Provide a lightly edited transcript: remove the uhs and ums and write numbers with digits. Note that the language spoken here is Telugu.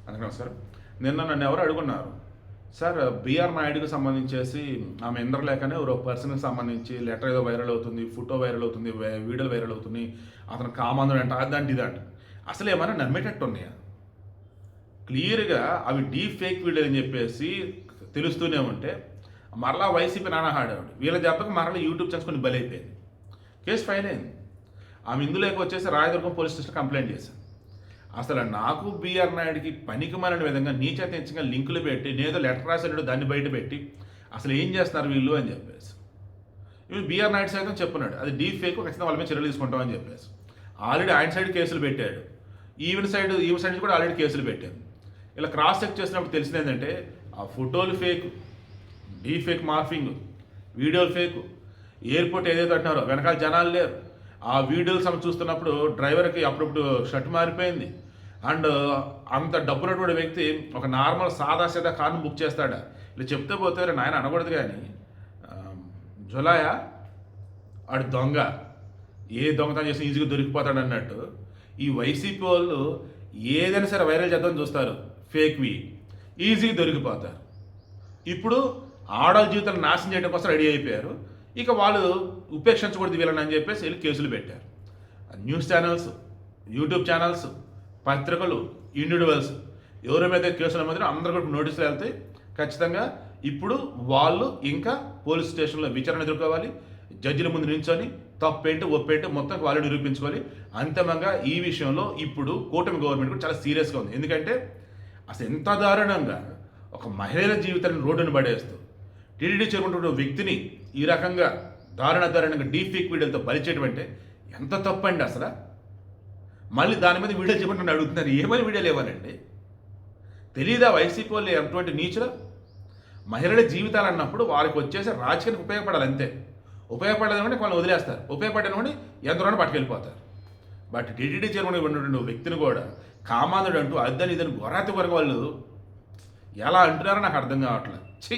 అందరికీ నమస్కారం. నిన్న నన్ను ఎవరో అడుగున్నారు. సార్ బీఆర్ నాయుడుకి సంబంధించేసి ఆమె ఇంద్రలేఖనే ఎవరో పర్సన్‌కి సంబంధించి లెటర్ ఏదో వైరల్ అవుతుంది, ఫోటో వైరల్ అవుతుంది, వీడియోలు వైరల్ అవుతున్నాయి. అతను కామాంధుడంట అదంట ఇదంట. అసలు ఏమన్నా నమ్మేటట్టు ఉన్నాయా? క్లియర్‌గా అవి డీప్ ఫేక్ వీడియోలు అని చెప్పేసి తెలుస్తూనే ఉంటే మరలా వైసీపీ నానాహాడావిడ. వీళ్ళ దెబ్బకి మరలా యూట్యూబ్ ఛానల్స్ కొన్ని బలైపోయింది. కేసు ఫైల్ అయింది. ఆమె ఇందులోకి వచ్చేసి రాయదుర్గం పోలీస్ స్టేషన్‌లో కంప్లైంట్ చేశాను. అసలు నాకు బీఆర్ నాయుడికి పనికిమాలిన విధంగా నీచతెచ్చగా లింకులు పెట్టి నేదో లెటర్ రాసాడు దాన్ని బయట పెట్టి అసలు ఏం చేస్తున్నారు వీళ్ళు అని చెప్పేసి ఇవి బీఆర్ నాయుడు సైతం చెప్పున్నాడు అది డీప్ ఫేక్ ఖచ్చితంగా వాళ్ళ మీద చర్యలు తీసుకుంటామని చెప్పేసి ఆల్రెడీ ఆయన సైడ్ కేసులు పెట్టాడు. ఈవెన్ సైడ్ కూడా ఆల్రెడీ కేసులు పెట్టారు. ఇలా క్రాస్ చెక్ చేసినప్పుడు తెలిసింది ఏంటంటే ఆ ఫోటోలు ఫేక్, డీప్ ఫేక్ మార్ఫింగ్, వీడియోలు ఫేక్, ఎయిర్పోర్ట్ ఏదైతే అంటున్నారో వెనకాల జనాలు లేరు. ఆ వీడియోలు చూస్తున్నప్పుడు డ్రైవర్కి అప్పుడప్పుడు షర్ట్ మారిపోయింది. అండ్ అంత డబ్బున్నటువంటి వ్యక్తి ఒక నార్మల్ సాదాసీదా కార్ను బుక్ చేస్తాడా? ఇలా చెప్తే పోతే నాయన అనకూడదు కానీ జులాయా ఆడు దొంగ, ఏ దొంగతనం చేసి ఈజీగా దొరికిపోతాడు అన్నట్టు ఈ వైసీపీ వాళ్ళు ఏదైనా సరే వైరల్ చేద్దామని చూస్తారు. ఫేక్వి ఈజీగా దొరికిపోతారు. ఇప్పుడు ఆడవాళ్ళ జీవితాన్ని నాశనం చేయడం కోసం రెడీ అయిపోయారు. ఇక వాళ్ళు ఉపేక్షించకూడదు వీళ్ళని అని చెప్పేసి వెళ్ళి కేసులు పెట్టారు. న్యూస్ ఛానల్స్, యూట్యూబ్ ఛానల్స్, పత్రికలు, ఇండివిజువల్స్ ఎవరి మీద కేసుల మధ్య అందరూ కూడా నోటీసులు వెళ్తాయి. ఖచ్చితంగా ఇప్పుడు వాళ్ళు ఇంకా పోలీస్ స్టేషన్లో విచారణ ఎదుర్కోవాలి. జడ్జిల ముందు నిల్చొని తప్పేంటి ఒప్పేంటి మొత్తం వాళ్ళు నిరూపించుకోవాలి. అంతిమంగా ఈ విషయంలో ఇప్పుడు కూటమి గవర్నమెంట్ కూడా చాలా సీరియస్గా ఉంది. ఎందుకంటే అసలు ఎంత దారుణంగా ఒక మహిళల జీవితాన్ని రోడ్డును పడేస్తూ టీడీడీ చేరుకుంటున్న వ్యక్తిని ఈ రకంగా దారుణంగా డీప్ ఫేక్ వీడియోలతో బలి చేయడం అంటే ఎంత తప్పండి అసలు. మళ్ళీ దాని మీద వీడియో చెప్పండి అడుగుతున్నారు. ఏమైనా వీడియోలు ఇవ్వాలండి? తెలీదా వైసీపీ వాళ్ళు ఎటువంటి నీచులు? మహిళల జీవితాలు అన్నప్పుడు వారికి వచ్చేసి రాజకీయానికి ఉపయోగపడాలి అంతే. ఉపయోగపడేది వాళ్ళని వదిలేస్తారు, ఉపయోగపడినని ఎంతలోనే పట్టుకెళ్ళిపోతారు. బట్ టీటీడీ చేరుకుని ఉన్నటువంటి వ్యక్తిని కూడా కామాంధుడు అంటూ అద్దని ఇదని గొర్రెత్తి కొరకు వాళ్ళు ఎలా అంటున్నారో నాకు అర్థం కావట్లేదు. ఛీ.